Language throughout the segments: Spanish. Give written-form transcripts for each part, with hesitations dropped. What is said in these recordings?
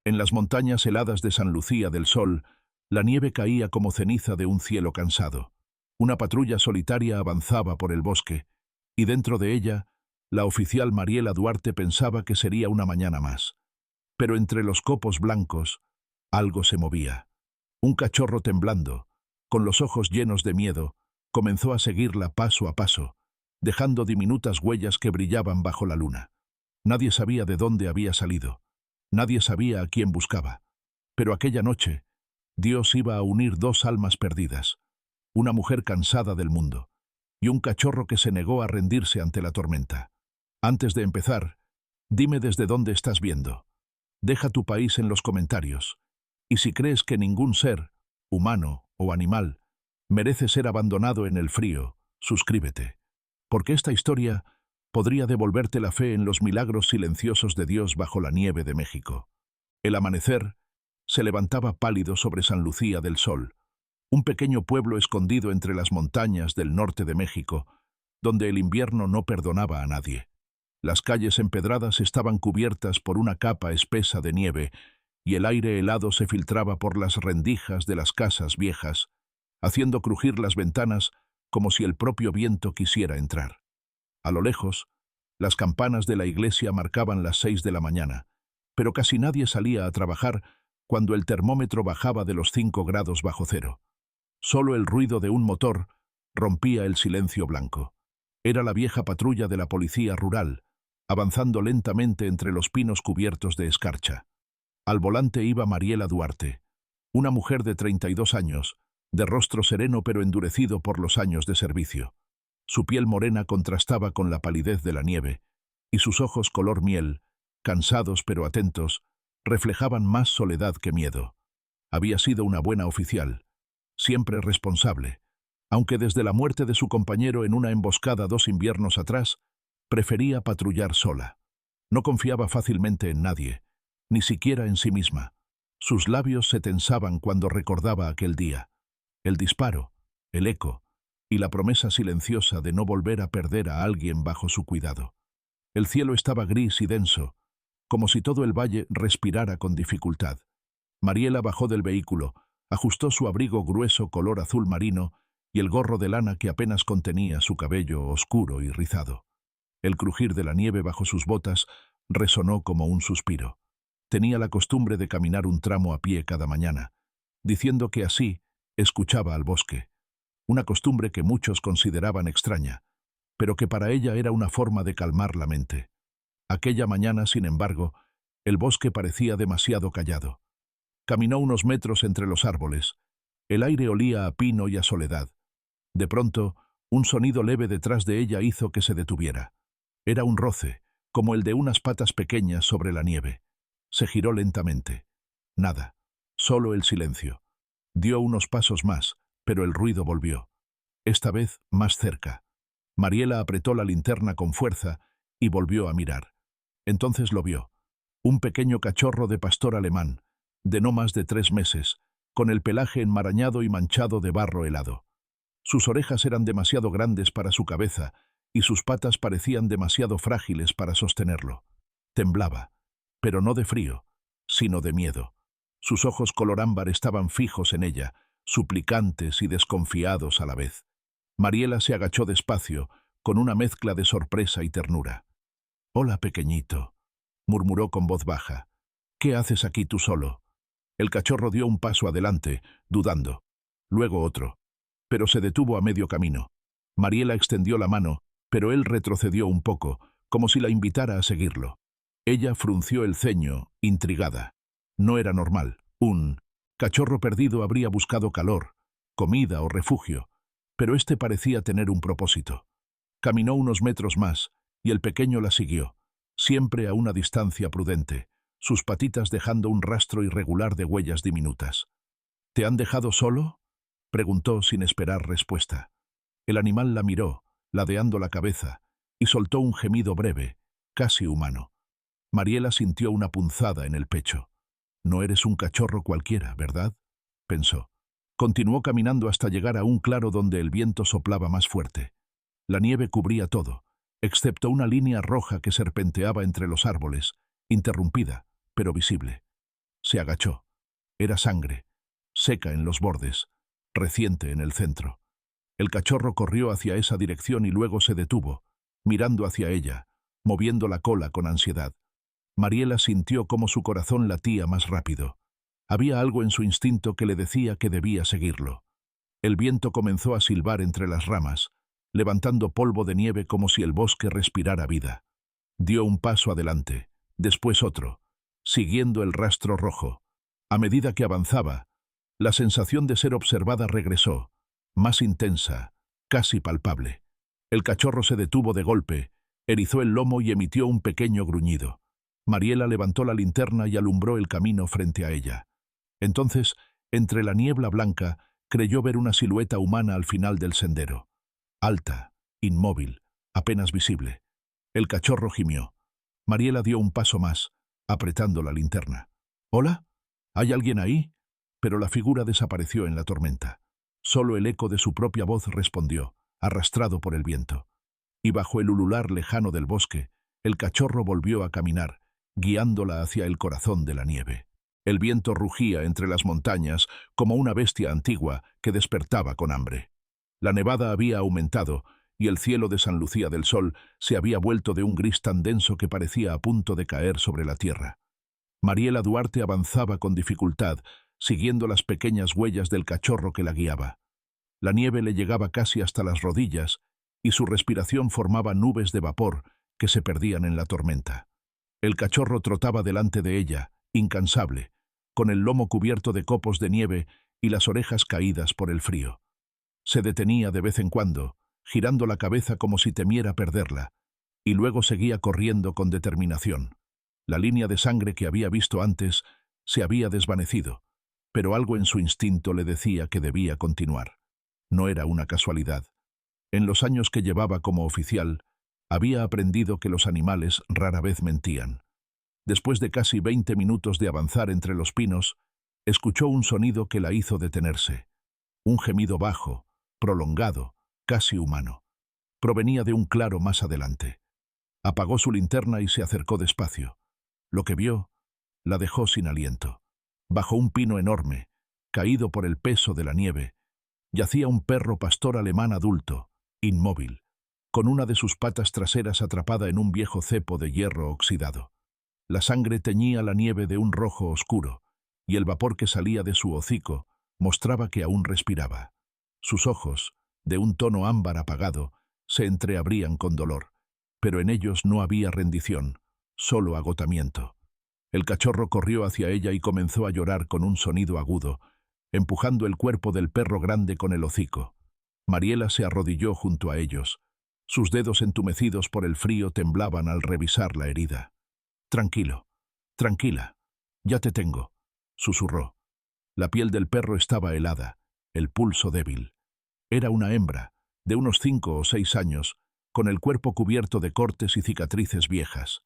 En las montañas heladas de San Lucía del Sol, la nieve caía como ceniza de un cielo cansado. Una patrulla solitaria avanzaba por el bosque, y dentro de ella, la oficial Mariela Duarte pensaba que sería una mañana más. Pero entre los copos blancos, algo se movía. Un cachorro temblando, con los ojos llenos de miedo, comenzó a seguirla paso a paso, dejando diminutas huellas que brillaban bajo la luna. Nadie sabía de dónde había salido. Nadie sabía a quién buscaba. Pero aquella noche, Dios iba a unir dos almas perdidas, una mujer cansada del mundo y un cachorro que se negó a rendirse ante la tormenta. Antes de empezar, dime desde dónde estás viendo. Deja tu país en los comentarios. Y si crees que ningún ser, humano o animal, merece ser abandonado en el frío, suscríbete. Porque esta historia podría devolverte la fe en los milagros silenciosos de Dios bajo la nieve de México. El amanecer se levantaba pálido sobre San Lucía del Sol, un pequeño pueblo escondido entre las montañas del norte de México, donde el invierno no perdonaba a nadie. Las calles empedradas estaban cubiertas por una capa espesa de nieve y el aire helado se filtraba por las rendijas de las casas viejas, haciendo crujir las ventanas como si el propio viento quisiera entrar. A lo lejos, las campanas de la iglesia marcaban las 6 de la mañana, pero casi nadie salía a trabajar cuando el termómetro bajaba de los 5 grados bajo cero. Solo el ruido de un motor rompía el silencio blanco. Era la vieja patrulla de la policía rural, avanzando lentamente entre los pinos cubiertos de escarcha. Al volante iba Mariela Duarte, una mujer de 32 años, de rostro sereno pero endurecido por los años de servicio. Su piel morena contrastaba con la palidez de la nieve, y sus ojos color miel, cansados pero atentos, reflejaban más soledad que miedo. Había sido una buena oficial, siempre responsable, aunque desde la muerte de su compañero en una emboscada 2 inviernos atrás, prefería patrullar sola. No confiaba fácilmente en nadie, ni siquiera en sí misma. Sus labios se tensaban cuando recordaba aquel día, el disparo, el eco, y la promesa silenciosa de no volver a perder a alguien bajo su cuidado. El cielo estaba gris y denso, como si todo el valle respirara con dificultad. Mariela bajó del vehículo, ajustó su abrigo grueso color azul marino y el gorro de lana que apenas contenía su cabello oscuro y rizado. El crujir de la nieve bajo sus botas resonó como un suspiro. Tenía la costumbre de caminar un tramo a pie cada mañana, diciendo que así escuchaba al bosque. Una costumbre que muchos consideraban extraña, pero que para ella era una forma de calmar la mente. Aquella mañana, sin embargo, el bosque parecía demasiado callado. Caminó unos metros entre los árboles. El aire olía a pino y a soledad. De pronto, un sonido leve detrás de ella hizo que se detuviera. Era un roce, como el de unas patas pequeñas sobre la nieve. Se giró lentamente. Nada, solo el silencio. Dio unos pasos más, pero el ruido volvió. Esta vez más cerca. Mariela apretó la linterna con fuerza y volvió a mirar. Entonces lo vio. Un pequeño cachorro de pastor alemán, de no más de 3 meses, con el pelaje enmarañado y manchado de barro helado. Sus orejas eran demasiado grandes para su cabeza y sus patas parecían demasiado frágiles para sostenerlo. Temblaba, pero no de frío, sino de miedo. Sus ojos color ámbar estaban fijos en ella, suplicantes y desconfiados a la vez. Mariela se agachó despacio, con una mezcla de sorpresa y ternura. «Hola, pequeñito», murmuró con voz baja. «¿Qué haces aquí tú solo?» El cachorro dio un paso adelante, dudando. Luego otro. Pero se detuvo a medio camino. Mariela extendió la mano, pero él retrocedió un poco, como si la invitara a seguirlo. Ella frunció el ceño, intrigada. No era normal. Un cachorro perdido habría buscado calor, comida o refugio, pero este parecía tener un propósito. Caminó unos metros más, y el pequeño la siguió, siempre a una distancia prudente, sus patitas dejando un rastro irregular de huellas diminutas. «¿Te han dejado solo?», preguntó sin esperar respuesta. El animal la miró, ladeando la cabeza, y soltó un gemido breve, casi humano. Mariela sintió una punzada en el pecho. «No eres un cachorro cualquiera, ¿verdad?», pensó. Continuó caminando hasta llegar a un claro donde el viento soplaba más fuerte. La nieve cubría todo, excepto una línea roja que serpenteaba entre los árboles, interrumpida, pero visible. Se agachó. Era sangre, seca en los bordes, reciente en el centro. El cachorro corrió hacia esa dirección y luego se detuvo, mirando hacia ella, moviendo la cola con ansiedad. Mariela sintió cómo su corazón latía más rápido. Había algo en su instinto que le decía que debía seguirlo. El viento comenzó a silbar entre las ramas, levantando polvo de nieve como si el bosque respirara vida. Dio un paso adelante, después otro, siguiendo el rastro rojo. A medida que avanzaba, la sensación de ser observada regresó, más intensa, casi palpable. El cachorro se detuvo de golpe, erizó el lomo y emitió un pequeño gruñido. Mariela levantó la linterna y alumbró el camino frente a ella. Entonces, entre la niebla blanca, creyó ver una silueta humana al final del sendero. Alta, inmóvil, apenas visible. El cachorro gimió. Mariela dio un paso más, apretando la linterna. «¿Hola? ¿Hay alguien ahí?» Pero la figura desapareció en la tormenta. Solo el eco de su propia voz respondió, arrastrado por el viento. Y bajo el ulular lejano del bosque, el cachorro volvió a caminar, guiándola hacia el corazón de la nieve. El viento rugía entre las montañas como una bestia antigua que despertaba con hambre. La nevada había aumentado y el cielo de San Lucía del Sol se había vuelto de un gris tan denso que parecía a punto de caer sobre la tierra. Mariela Duarte avanzaba con dificultad, siguiendo las pequeñas huellas del cachorro que la guiaba. La nieve le llegaba casi hasta las rodillas y su respiración formaba nubes de vapor que se perdían en la tormenta. El cachorro trotaba delante de ella, incansable, con el lomo cubierto de copos de nieve y las orejas caídas por el frío. Se detenía de vez en cuando, girando la cabeza como si temiera perderla, y luego seguía corriendo con determinación. La línea de sangre que había visto antes se había desvanecido, pero algo en su instinto le decía que debía continuar. No era una casualidad. En los años que llevaba como oficial, había aprendido que los animales rara vez mentían. Después de casi 20 minutos de avanzar entre los pinos, escuchó un sonido que la hizo detenerse. Un gemido bajo, prolongado, casi humano. Provenía de un claro más adelante. Apagó su linterna y se acercó despacio. Lo que vio la dejó sin aliento. Bajo un pino enorme, caído por el peso de la nieve, yacía un perro pastor alemán adulto, inmóvil, con una de sus patas traseras atrapada en un viejo cepo de hierro oxidado. La sangre teñía la nieve de un rojo oscuro, y el vapor que salía de su hocico mostraba que aún respiraba. Sus ojos, de un tono ámbar apagado, se entreabrían con dolor, pero en ellos no había rendición, solo agotamiento. El cachorro corrió hacia ella y comenzó a llorar con un sonido agudo, empujando el cuerpo del perro grande con el hocico. Mariela se arrodilló junto a ellos. Sus dedos entumecidos por el frío temblaban al revisar la herida. «Tranquilo, tranquila, ya te tengo», susurró. La piel del perro estaba helada, el pulso débil. Era una hembra, de unos 5 o 6 años, con el cuerpo cubierto de cortes y cicatrices viejas.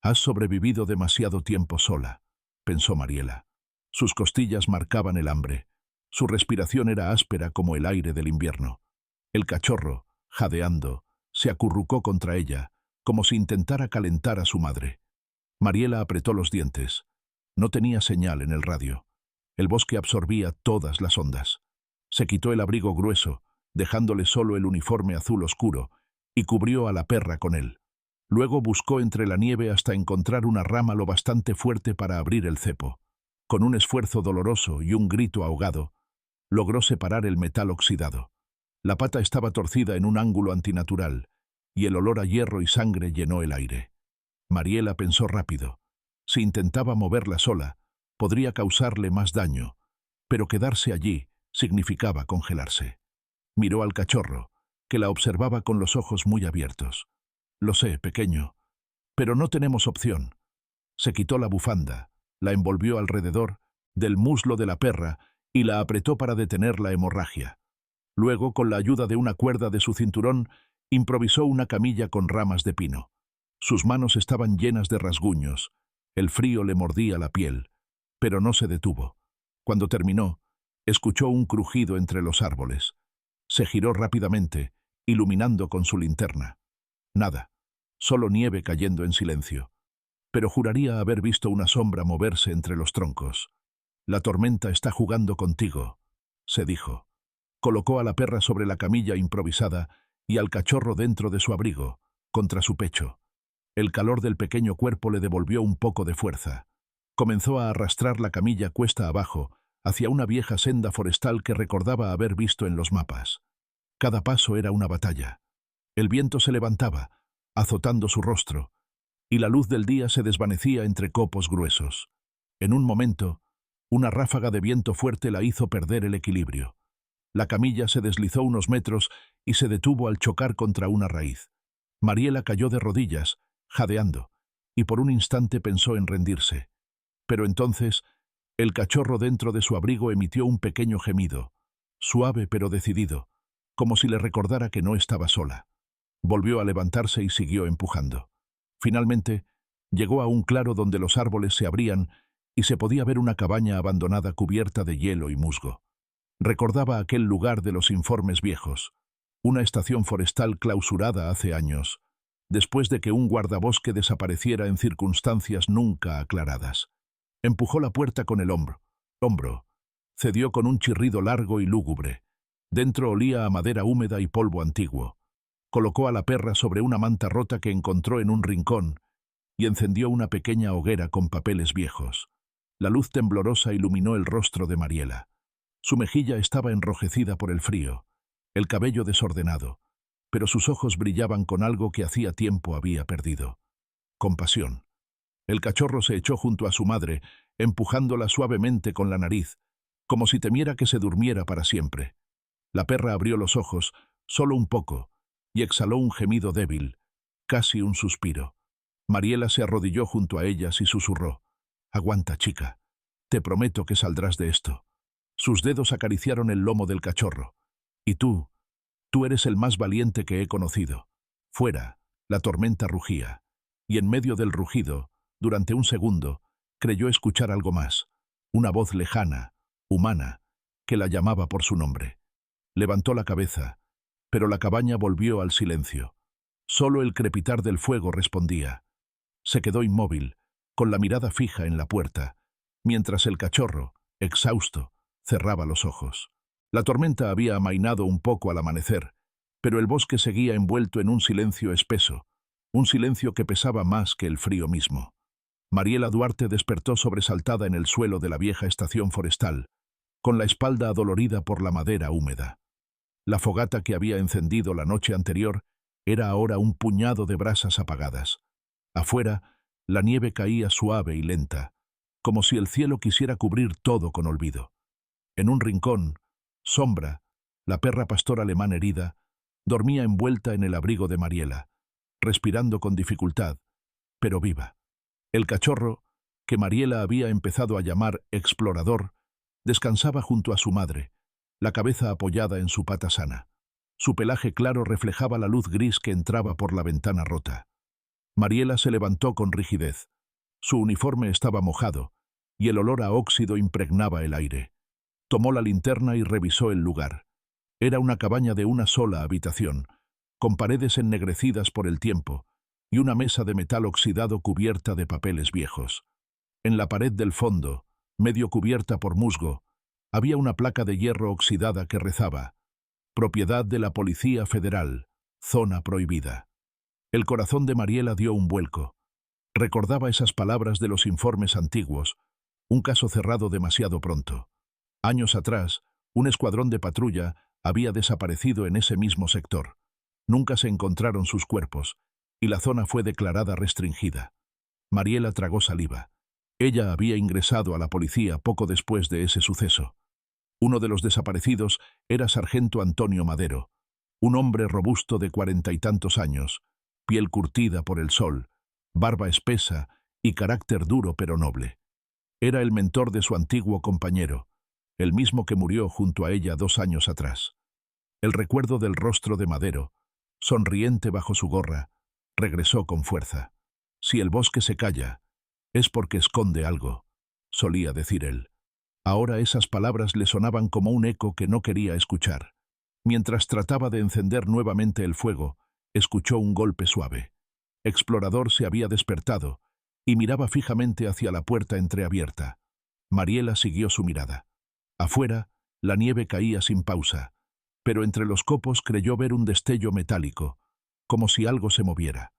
«Has sobrevivido demasiado tiempo sola», pensó Mariela. Sus costillas marcaban el hambre. Su respiración era áspera como el aire del invierno. El cachorro, jadeando, se acurrucó contra ella, como si intentara calentar a su madre. Mariela apretó los dientes. No tenía señal en el radio. El bosque absorbía todas las ondas. Se quitó el abrigo grueso, dejándole solo el uniforme azul oscuro, y cubrió a la perra con él. Luego buscó entre la nieve hasta encontrar una rama lo bastante fuerte para abrir el cepo. Con un esfuerzo doloroso y un grito ahogado, logró separar el metal oxidado. La pata estaba torcida en un ángulo antinatural, y el olor a hierro y sangre llenó el aire. Mariela pensó rápido. Si intentaba moverla sola, podría causarle más daño, pero quedarse allí significaba congelarse. Miró al cachorro, que la observaba con los ojos muy abiertos. «Lo sé, pequeño, pero no tenemos opción». Se quitó la bufanda, la envolvió alrededor del muslo de la perra y la apretó para detener la hemorragia. Luego, con la ayuda de una cuerda de su cinturón, improvisó una camilla con ramas de pino. Sus manos estaban llenas de rasguños. El frío le mordía la piel, pero no se detuvo. Cuando terminó, escuchó un crujido entre los árboles. Se giró rápidamente, iluminando con su linterna. Nada, solo nieve cayendo en silencio. pero juraría haber visto una sombra moverse entre los troncos. «La tormenta está jugando contigo», se dijo. Colocó a la perra sobre la camilla improvisada y al cachorro dentro de su abrigo, contra su pecho. El calor del pequeño cuerpo le devolvió un poco de fuerza. Comenzó a arrastrar la camilla cuesta abajo hacia una vieja senda forestal que recordaba haber visto en los mapas. Cada paso era una batalla. El viento se levantaba, azotando su rostro, y la luz del día se desvanecía entre copos gruesos. En un momento, una ráfaga de viento fuerte la hizo perder el equilibrio. La camilla se deslizó unos metros y se detuvo al chocar contra una raíz. Mariela cayó de rodillas, jadeando, y por un instante pensó en rendirse. Pero entonces, el cachorro dentro de su abrigo emitió un pequeño gemido, suave pero decidido, como si le recordara que no estaba sola. Volvió a levantarse y siguió empujando. Finalmente, llegó a un claro donde los árboles se abrían y se podía ver una cabaña abandonada cubierta de hielo y musgo. Recordaba aquel lugar de los informes viejos, una estación forestal clausurada hace años, después de que un guardabosque desapareciera en circunstancias nunca aclaradas. Empujó la puerta con el hombro. Cedió con un chirrido largo y lúgubre. Dentro olía a madera húmeda y polvo antiguo. Colocó a la perra sobre una manta rota que encontró en un rincón y encendió una pequeña hoguera con papeles viejos. La luz temblorosa iluminó el rostro de Mariela. Su mejilla estaba enrojecida por el frío, el cabello desordenado, pero sus ojos brillaban con algo que hacía tiempo había perdido: compasión. El cachorro se echó junto a su madre, empujándola suavemente con la nariz, como si temiera que se durmiera para siempre. La perra abrió los ojos, solo un poco, y exhaló un gemido débil, casi un suspiro. Mariela se arrodilló junto a ellas y susurró: «Aguanta, chica. Te prometo que saldrás de esto». Sus dedos acariciaron el lomo del cachorro. «Y tú eres el más valiente que he conocido». Fuera, la tormenta rugía, y en medio del rugido, durante un segundo, creyó escuchar algo más, una voz lejana, humana, que la llamaba por su nombre. Levantó la cabeza, pero la cabaña volvió al silencio. Solo el crepitar del fuego respondía. Se quedó inmóvil, con la mirada fija en la puerta, mientras el cachorro, exhausto, cerraba los ojos. La tormenta había amainado un poco al amanecer, pero el bosque seguía envuelto en un silencio espeso, un silencio que pesaba más que el frío mismo. Mariela Duarte despertó sobresaltada en el suelo de la vieja estación forestal, con la espalda adolorida por la madera húmeda. La fogata que había encendido la noche anterior era ahora un puñado de brasas apagadas. Afuera, la nieve caía suave y lenta, como si el cielo quisiera cubrir todo con olvido. En un rincón, Sombra, la perra pastor alemán herida, dormía envuelta en el abrigo de Mariela, respirando con dificultad, pero viva. El cachorro, que Mariela había empezado a llamar explorador, descansaba junto a su madre, la cabeza apoyada en su pata sana. Su pelaje claro reflejaba la luz gris que entraba por la ventana rota. Mariela se levantó con rigidez. Su uniforme estaba mojado, y el olor a óxido impregnaba el aire. Tomó la linterna y revisó el lugar. Era una cabaña de una sola habitación, con paredes ennegrecidas por el tiempo, y una mesa de metal oxidado cubierta de papeles viejos. En la pared del fondo, medio cubierta por musgo, había una placa de hierro oxidada que rezaba: «Propiedad de la Policía Federal, zona prohibida». El corazón de Mariela dio un vuelco. Recordaba esas palabras de los informes antiguos, un caso cerrado demasiado pronto. Años atrás, un escuadrón de patrulla había desaparecido en ese mismo sector. Nunca se encontraron sus cuerpos, y la zona fue declarada restringida. Mariela tragó saliva. Ella había ingresado a la policía poco después de ese suceso. Uno de los desaparecidos era sargento Antonio Madero, un hombre robusto de 40 y tantos años, piel curtida por el sol, barba espesa y carácter duro pero noble. Era el mentor de su antiguo compañero, el mismo que murió junto a ella 2 años atrás. El recuerdo del rostro de Madero, sonriente bajo su gorra, regresó con fuerza. «Si el bosque se calla, es porque esconde algo», solía decir él. Ahora esas palabras le sonaban como un eco que no quería escuchar. Mientras trataba de encender nuevamente el fuego, escuchó un golpe suave. Explorador se había despertado, y miraba fijamente hacia la puerta entreabierta. Mariela siguió su mirada. Afuera, la nieve caía sin pausa, pero entre los copos creyó ver un destello metálico, como si algo se moviera.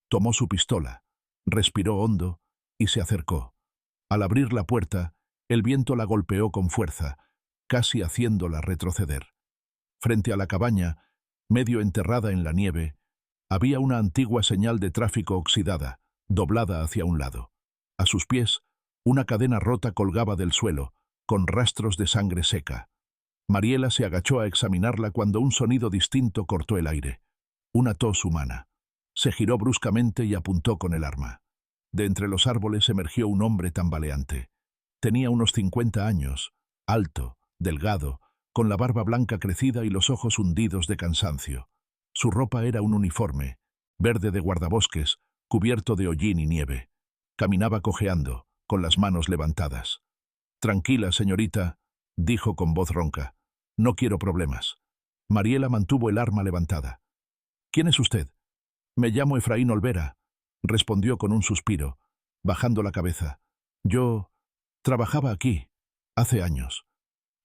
Tomó su pistola, respiró hondo y se acercó. Al abrir la puerta, el viento la golpeó con fuerza, casi haciéndola retroceder. Frente a la cabaña, medio enterrada en la nieve, había una antigua señal de tráfico oxidada, doblada hacia un lado. A sus pies, una cadena rota colgaba del suelo, con rastros de sangre seca. Mariela se agachó a examinarla cuando un sonido distinto cortó el aire. Una tos humana. Se giró bruscamente y apuntó con el arma. De entre los árboles emergió un hombre tambaleante. Tenía unos 50 años, alto, delgado, con la barba blanca crecida y los ojos hundidos de cansancio. Su ropa era un uniforme, verde de guardabosques, cubierto de hollín y nieve. Caminaba cojeando, con las manos levantadas. «Tranquila, señorita», dijo con voz ronca. «No quiero problemas». Mariela mantuvo el arma levantada. «¿Quién es usted?» «Me llamo Efraín Olvera», respondió con un suspiro, bajando la cabeza. «Yo trabajaba aquí, hace años».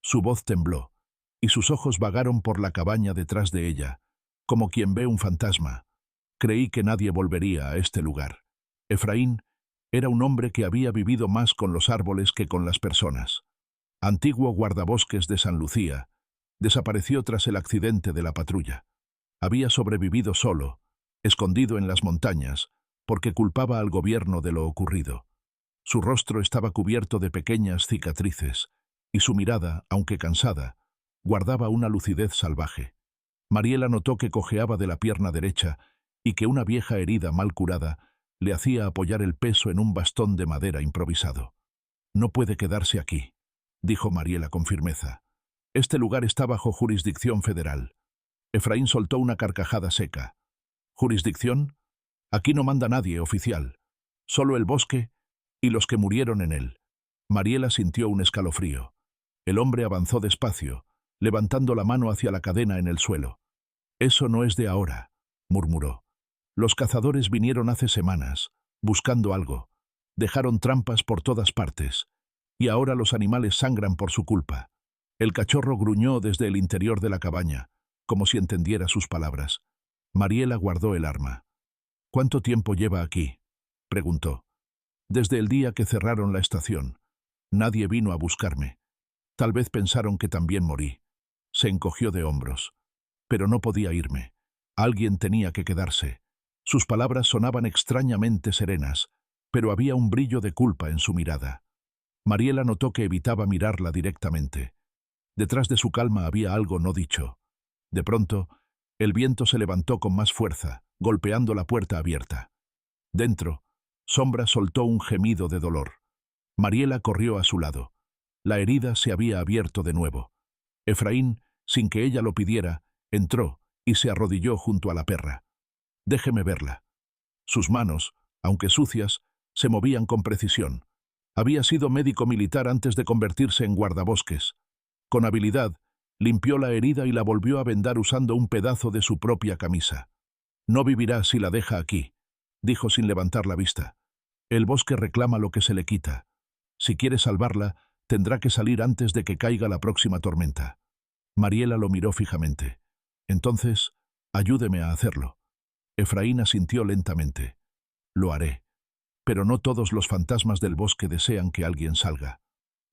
Su voz tembló, y sus ojos vagaron por la cabaña detrás de ella, como quien ve un fantasma. Creí que nadie volvería a este lugar. Efraín era un hombre que había vivido más con los árboles que con las personas. Antiguo guardabosques de San Lucía, desapareció tras el accidente de la patrulla. Había sobrevivido solo, escondido en las montañas, porque culpaba al gobierno de lo ocurrido. Su rostro estaba cubierto de pequeñas cicatrices, y su mirada, aunque cansada, guardaba una lucidez salvaje. Mariela notó que cojeaba de la pierna derecha y que una vieja herida mal curada le hacía apoyar el peso en un bastón de madera improvisado. «No puede quedarse aquí», dijo Mariela con firmeza. «Este lugar está bajo jurisdicción federal». Efraín soltó una carcajada seca. «¿Jurisdicción? Aquí no manda nadie, oficial. Solo el bosque y los que murieron en él». Mariela sintió un escalofrío. El hombre avanzó despacio, levantando la mano hacia la cadena en el suelo. «Eso no es de ahora», murmuró. «Los cazadores vinieron hace semanas, buscando algo. Dejaron trampas por todas partes, y ahora los animales sangran por su culpa». El cachorro gruñó desde el interior de la cabaña, como si entendiera sus palabras. Mariela guardó el arma. «¿Cuánto tiempo lleva aquí?», preguntó. «Desde el día que cerraron la estación. Nadie vino a buscarme. Tal vez pensaron que también morí». Se encogió de hombros. «Pero no podía irme. Alguien tenía que quedarse». Sus palabras sonaban extrañamente serenas, pero había un brillo de culpa en su mirada. Mariela notó que evitaba mirarla directamente. Detrás de su calma había algo no dicho. De pronto, el viento se levantó con más fuerza, golpeando la puerta abierta. Dentro, Sombra soltó un gemido de dolor. Mariela corrió a su lado. La herida se había abierto de nuevo. Efraín, sin que ella lo pidiera, entró y se arrodilló junto a la perra. «Déjeme verla». Sus manos, aunque sucias, se movían con precisión. Había sido médico militar antes de convertirse en guardabosques. Con habilidad, limpió la herida y la volvió a vendar usando un pedazo de su propia camisa. «No vivirá si la deja aquí», dijo sin levantar la vista. «El bosque reclama lo que se le quita. Si quiere salvarla, tendrá que salir antes de que caiga la próxima tormenta». Mariela lo miró fijamente. «Entonces, ayúdeme a hacerlo». Efraín asintió lentamente. «Lo haré. Pero no todos los fantasmas del bosque desean que alguien salga».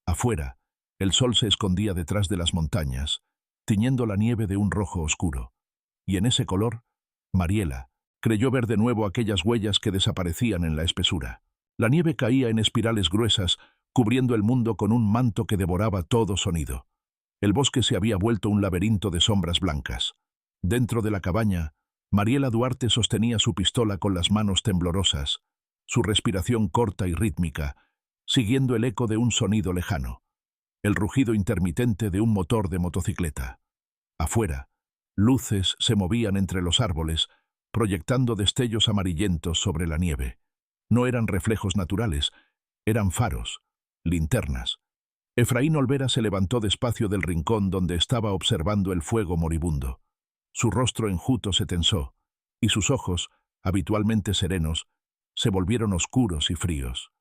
Afuera, el sol se escondía detrás de las montañas, tiñendo la nieve de un rojo oscuro. Y en ese color, Mariela creyó ver de nuevo aquellas huellas que desaparecían en la espesura. La nieve caía en espirales gruesas, cubriendo el mundo con un manto que devoraba todo sonido. El bosque se había vuelto un laberinto de sombras blancas. Dentro de la cabaña, Mariela Duarte sostenía su pistola con las manos temblorosas, su respiración corta y rítmica, siguiendo el eco de un sonido lejano, el rugido intermitente de un motor de motocicleta. Afuera, luces se movían entre los árboles, proyectando destellos amarillentos sobre la nieve. No eran reflejos naturales, eran faros, linternas. Efraín Olvera se levantó despacio del rincón donde estaba observando el fuego moribundo. Su rostro enjuto se tensó, y sus ojos, habitualmente serenos, Se volvieron oscuros y fríos.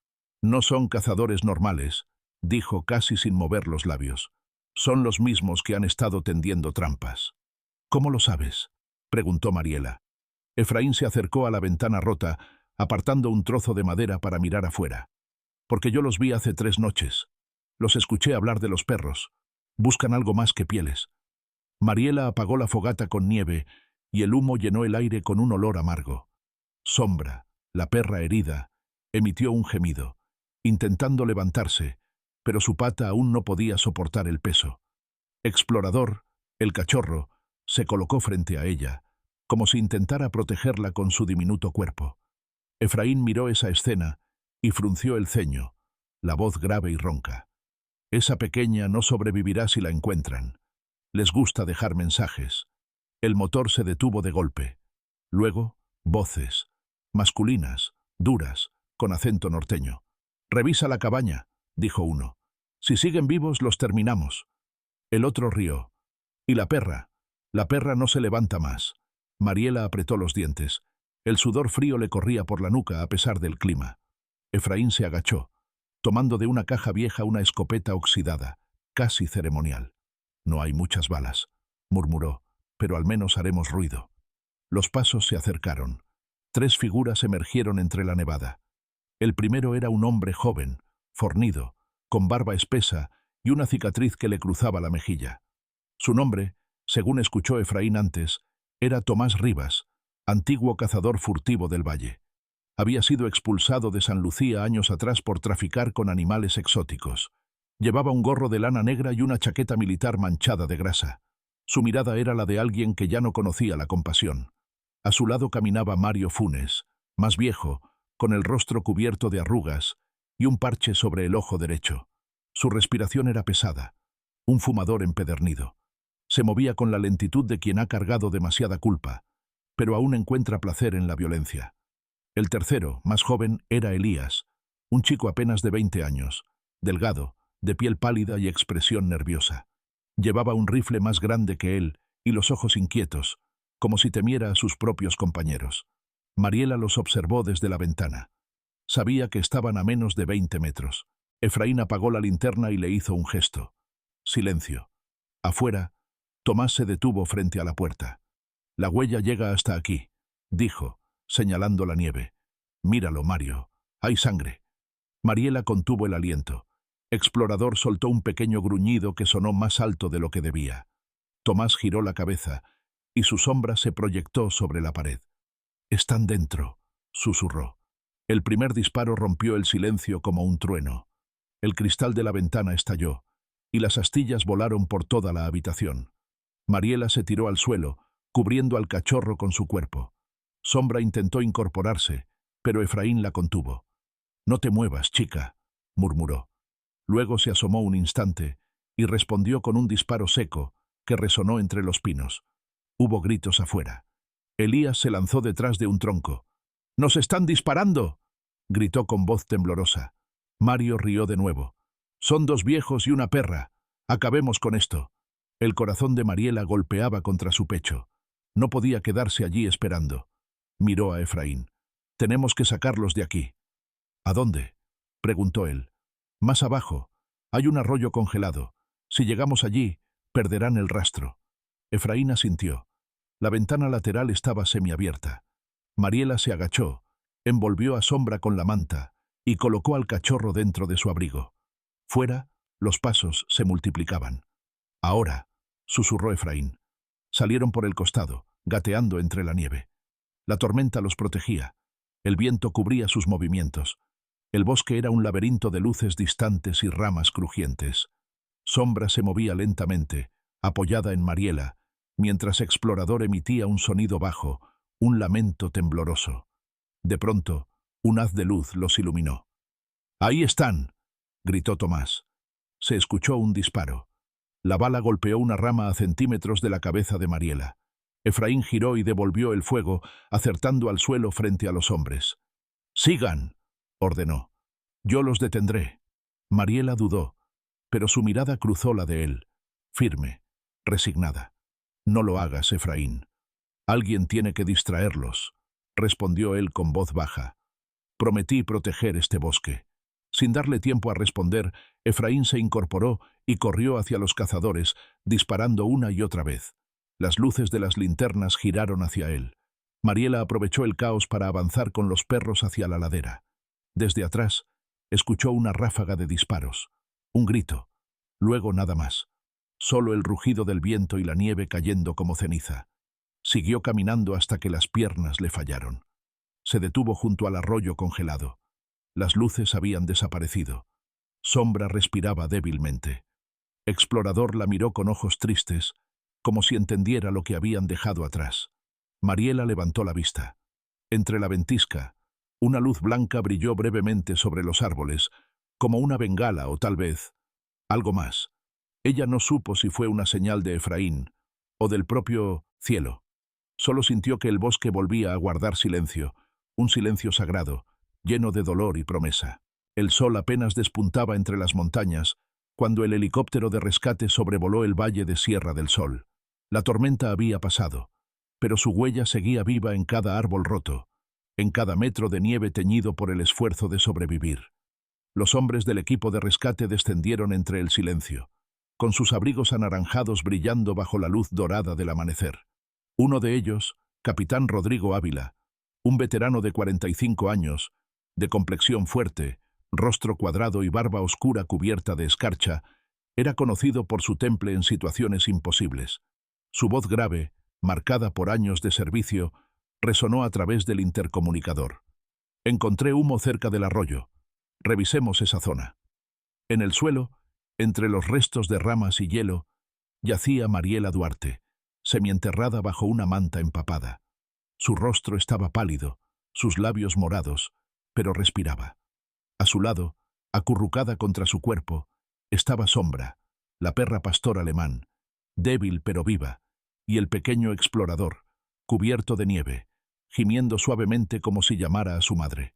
No son cazadores normales, dijo casi sin mover los labios. Son los mismos que han estado tendiendo trampas. ¿Cómo lo sabes?, preguntó Mariela. Efraín se acercó a la ventana rota, apartando un trozo de madera para mirar afuera. Porque yo los vi hace 3 noches. Los escuché hablar de los perros. Buscan algo más que pieles. Mariela apagó la fogata con nieve y el humo llenó el aire con un olor amargo. Sombra, la perra herida, emitió un gemido, intentando levantarse, pero su pata aún no podía soportar el peso. Explorador, el cachorro, se colocó frente a ella, como si intentara protegerla con su diminuto cuerpo. Efraín miró esa escena y frunció el ceño, la voz grave y ronca. Esa pequeña no sobrevivirá si la encuentran. Les gusta dejar mensajes. El motor se detuvo de golpe. Luego, voces, masculinas, duras, con acento norteño. «Revisa la cabaña», dijo uno. «Si siguen vivos, los terminamos». El otro rió. «¿Y la perra? La perra no se levanta más». Mariela apretó los dientes. El sudor frío le corría por la nuca a pesar del clima. Efraín se agachó, tomando de una caja vieja una escopeta oxidada, casi ceremonial. «No hay muchas balas», murmuró, «pero al menos haremos ruido». Los pasos se acercaron. 3 figuras emergieron entre la nevada. El primero era un hombre joven, fornido, con barba espesa y una cicatriz que le cruzaba la mejilla. Su nombre, según escuchó Efraín antes, era Tomás Rivas, antiguo cazador furtivo del valle. Había sido expulsado de San Lucía años atrás por traficar con animales exóticos. Llevaba un gorro de lana negra y una chaqueta militar manchada de grasa. Su mirada era la de alguien que ya no conocía la compasión. A su lado caminaba Mario Funes, más viejo, con el rostro cubierto de arrugas y un parche sobre el ojo derecho. Su respiración era pesada, un fumador empedernido. Se movía con la lentitud de quien ha cargado demasiada culpa, pero aún encuentra placer en la violencia. El tercero, más joven, era Elías, un chico apenas de 20 años, delgado, de piel pálida y expresión nerviosa. Llevaba un rifle más grande que él y los ojos inquietos, como si temiera a sus propios compañeros. Mariela los observó desde la ventana. Sabía que estaban a menos de 20 metros. Efraín apagó la linterna y le hizo un gesto. Silencio. Afuera, Tomás se detuvo frente a la puerta. «La huella llega hasta aquí», dijo, señalando la nieve. «Míralo, Mario. Hay sangre». Mariela contuvo el aliento. Explorador soltó un pequeño gruñido que sonó más alto de lo que debía. Tomás giró la cabeza y su sombra se proyectó sobre la pared. «Están dentro», susurró. El primer disparo rompió el silencio como un trueno. El cristal de la ventana estalló y las astillas volaron por toda la habitación. Mariela se tiró al suelo, cubriendo al cachorro con su cuerpo. Sombra intentó incorporarse, pero Efraín la contuvo. «No te muevas, chica», murmuró. Luego se asomó un instante y respondió con un disparo seco que resonó entre los pinos. Hubo gritos afuera. Elías se lanzó detrás de un tronco. «¡Nos están disparando!», gritó con voz temblorosa. Mario rió de nuevo. «Son 2 viejos y una perra. Acabemos con esto». El corazón de Mariela golpeaba contra su pecho. No podía quedarse allí esperando. Miró a Efraín. «Tenemos que sacarlos de aquí». «¿A dónde?», preguntó él. «Más abajo. Hay un arroyo congelado. Si llegamos allí, perderán el rastro». Efraín asintió. La ventana lateral estaba semiabierta. Mariela se agachó, envolvió a Sombra con la manta y colocó al cachorro dentro de su abrigo. Fuera, los pasos se multiplicaban. «Ahora», susurró Efraín. Salieron por el costado, gateando entre la nieve. La tormenta los protegía. El viento cubría sus movimientos. El bosque era un laberinto de luces distantes y ramas crujientes. Sombra se movía lentamente, apoyada en Mariela, mientras Explorador emitía un sonido bajo, un lamento tembloroso. De pronto, un haz de luz los iluminó. «¡Ahí están!», gritó Tomás. Se escuchó un disparo. La bala golpeó una rama a centímetros de la cabeza de Mariela. Efraín giró y devolvió el fuego, acertando al suelo frente a los hombres. «¡Sigan!», ordenó. «Yo los detendré». Mariela dudó, pero su mirada cruzó la de él, firme, resignada. «No lo hagas, Efraín. Alguien tiene que distraerlos», respondió él con voz baja. Prometí proteger este bosque. Sin darle tiempo a responder, Efraín se incorporó y corrió hacia los cazadores, disparando una y otra vez. Las luces de las linternas giraron hacia él. Mariela aprovechó el caos para avanzar con los perros hacia la ladera. Desde atrás, escuchó una ráfaga de disparos. Un grito. Luego nada más. Solo el rugido del viento y la nieve cayendo como ceniza. Siguió caminando hasta que las piernas le fallaron. Se detuvo junto al arroyo congelado. Las luces habían desaparecido. Sombra respiraba débilmente. Explorador la miró con ojos tristes, como si entendiera lo que habían dejado atrás. Mariela levantó la vista. Entre la ventisca, una luz blanca brilló brevemente sobre los árboles, como una bengala o tal vez algo más. Ella no supo si fue una señal de Efraín o del propio cielo. Solo sintió que el bosque volvía a guardar silencio, un silencio sagrado, lleno de dolor y promesa. El sol apenas despuntaba entre las montañas cuando el helicóptero de rescate sobrevoló el valle de Sierra del Sol. La tormenta había pasado, pero su huella seguía viva en cada árbol roto, en cada metro de nieve teñido por el esfuerzo de sobrevivir. Los hombres del equipo de rescate descendieron entre el silencio, con sus abrigos anaranjados brillando bajo la luz dorada del amanecer. Uno de ellos, capitán Rodrigo Ávila, un veterano de 45 años, de complexión fuerte, rostro cuadrado y barba oscura cubierta de escarcha, era conocido por su temple en situaciones imposibles. Su voz grave, marcada por años de servicio, resonó a través del intercomunicador. Encontré humo cerca del arroyo. Revisemos esa zona. En el suelo, entre los restos de ramas y hielo, yacía Mariela Duarte, semienterrada bajo una manta empapada. Su rostro estaba pálido, sus labios morados, pero respiraba. A su lado, acurrucada contra su cuerpo, estaba Sombra, la perra pastor alemán, débil pero viva, y el pequeño explorador, cubierto de nieve, gimiendo suavemente como si llamara a su madre.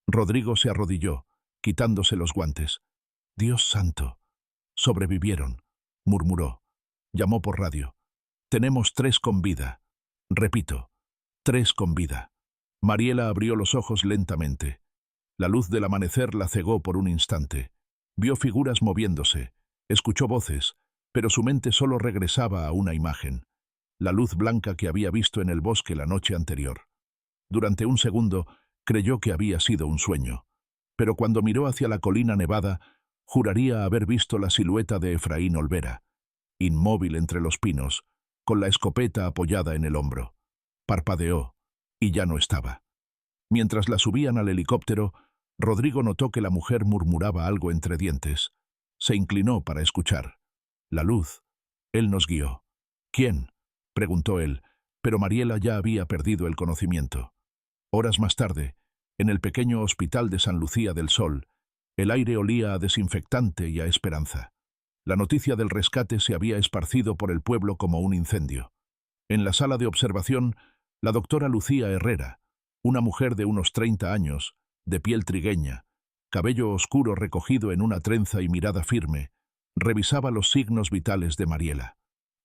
Rodrigo se arrodilló, quitándose los guantes. «Dios santo». «Sobrevivieron», murmuró. Llamó por radio. «Tenemos 3 con vida». «Repito, 3 con vida». Mariela abrió los ojos lentamente. La luz del amanecer la cegó por un instante. Vio figuras moviéndose, escuchó voces, pero su mente solo regresaba a una imagen, la luz blanca que había visto en el bosque la noche anterior. Durante un segundo creyó que había sido un sueño, pero cuando miró hacia la colina nevada, juraría haber visto la silueta de Efraín Olvera, inmóvil entre los pinos, con la escopeta apoyada en el hombro. Parpadeó, y ya no estaba. Mientras la subían al helicóptero, Rodrigo notó que la mujer murmuraba algo entre dientes. Se inclinó para escuchar. «La luz. Él nos guió». «¿Quién?», preguntó él, pero Mariela ya había perdido el conocimiento. Horas más tarde, en el pequeño hospital de San Lucía del Sol, el aire olía a desinfectante y a esperanza. La noticia del rescate se había esparcido por el pueblo como un incendio. En la sala de observación, la doctora Lucía Herrera, una mujer de unos 30 años, de piel trigueña, cabello oscuro recogido en una trenza y mirada firme, revisaba los signos vitales de Mariela.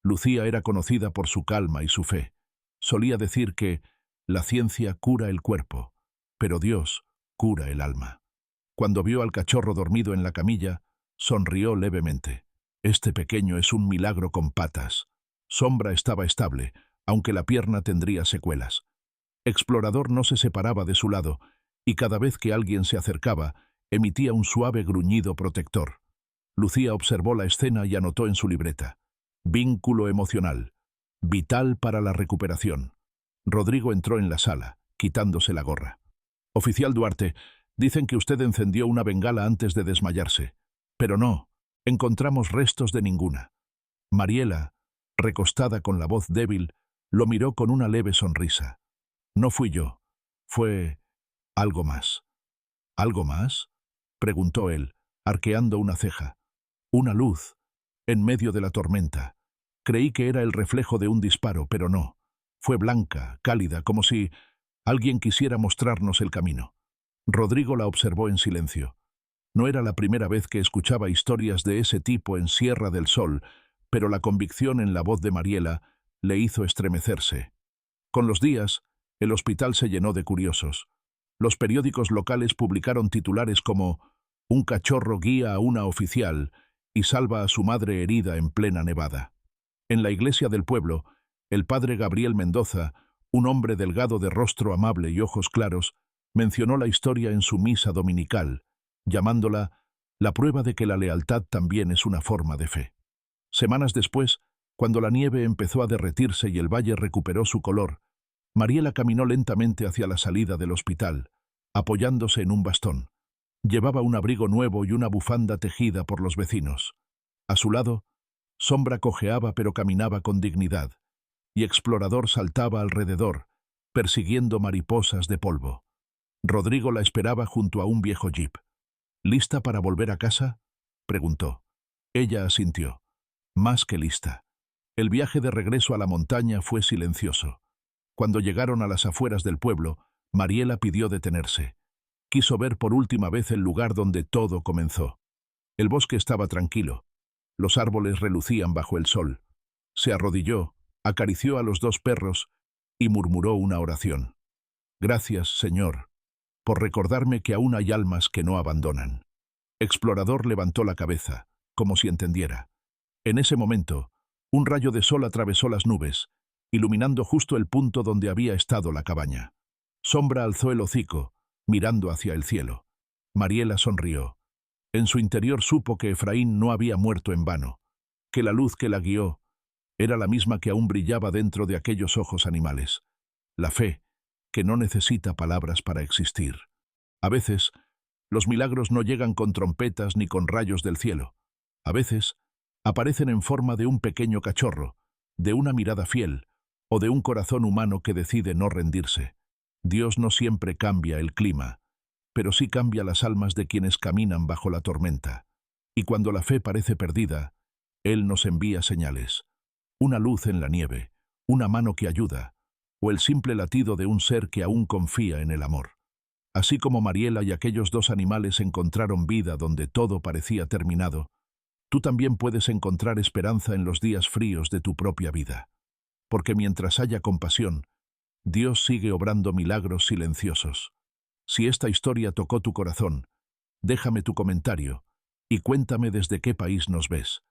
Lucía era conocida por su calma y su fe. Solía decir que la ciencia cura el cuerpo, pero Dios cura el alma. Cuando vio al cachorro dormido en la camilla, sonrió levemente. «Este pequeño es un milagro con patas». Sombra estaba estable, aunque la pierna tendría secuelas. Explorador no se separaba de su lado, y cada vez que alguien se acercaba, emitía un suave gruñido protector. Lucía observó la escena y anotó en su libreta. «Vínculo emocional. Vital para la recuperación». Rodrigo entró en la sala, quitándose la gorra. «Oficial Duarte, dicen que usted encendió una bengala antes de desmayarse. Pero no, encontramos restos de ninguna». Mariela, recostada con la voz débil, lo miró con una leve sonrisa. «No fui yo. Fue algo más». «¿Algo más?», preguntó él, arqueando una ceja. «Una luz, en medio de la tormenta. Creí que era el reflejo de un disparo, pero no. Fue blanca, cálida, como si alguien quisiera mostrarnos el camino». Rodrigo la observó en silencio. No era la primera vez que escuchaba historias de ese tipo en Sierra del Sol, pero la convicción en la voz de Mariela le hizo estremecerse. Con los días, el hospital se llenó de curiosos. Los periódicos locales publicaron titulares como «Un cachorro guía a una oficial y salva a su madre herida en plena nevada». En la iglesia del pueblo, el padre Gabriel Mendoza, un hombre delgado de rostro amable y ojos claros, mencionó la historia en su misa dominical, llamándola «la prueba de que la lealtad también es una forma de fe». Semanas después, cuando la nieve empezó a derretirse y el valle recuperó su color, Mariela caminó lentamente hacia la salida del hospital, apoyándose en un bastón. Llevaba un abrigo nuevo y una bufanda tejida por los vecinos. A su lado, Sombra cojeaba pero caminaba con dignidad, y Explorador saltaba alrededor, persiguiendo mariposas de polvo. Rodrigo la esperaba junto a un viejo jeep. «¿Lista para volver a casa?», preguntó. Ella asintió. Más que lista. El viaje de regreso a la montaña fue silencioso. Cuando llegaron a las afueras del pueblo, Mariela pidió detenerse. Quiso ver por última vez el lugar donde todo comenzó. El bosque estaba tranquilo. Los árboles relucían bajo el sol. Se arrodilló, acarició a los dos perros y murmuró una oración. «Gracias, Señor, por recordarme que aún hay almas que no abandonan». Explorador levantó la cabeza, como si entendiera. En ese momento, un rayo de sol atravesó las nubes, iluminando justo el punto donde había estado la cabaña. Sombra alzó el hocico, mirando hacia el cielo. Mariela sonrió. En su interior supo que Efraín no había muerto en vano, que la luz que la guió era la misma que aún brillaba dentro de aquellos ojos animales. La fe, que no necesita palabras para existir. A veces, los milagros no llegan con trompetas ni con rayos del cielo. A veces, aparecen en forma de un pequeño cachorro, de una mirada fiel, o de un corazón humano que decide no rendirse. Dios no siempre cambia el clima, pero sí cambia las almas de quienes caminan bajo la tormenta. Y cuando la fe parece perdida, Él nos envía señales. Una luz en la nieve, una mano que ayuda, o el simple latido de un ser que aún confía en el amor. Así como Mariela y aquellos dos animales encontraron vida donde todo parecía terminado, tú también puedes encontrar esperanza en los días fríos de tu propia vida. Porque mientras haya compasión, Dios sigue obrando milagros silenciosos. Si esta historia tocó tu corazón, déjame tu comentario y cuéntame desde qué país nos ves.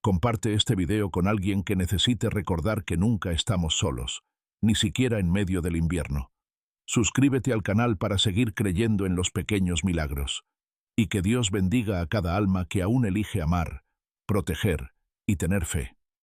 Comparte este video con alguien que necesite recordar que nunca estamos solos, ni siquiera en medio del invierno. Suscríbete al canal para seguir creyendo en los pequeños milagros. Y que Dios bendiga a cada alma que aún elige amar, proteger y tener fe.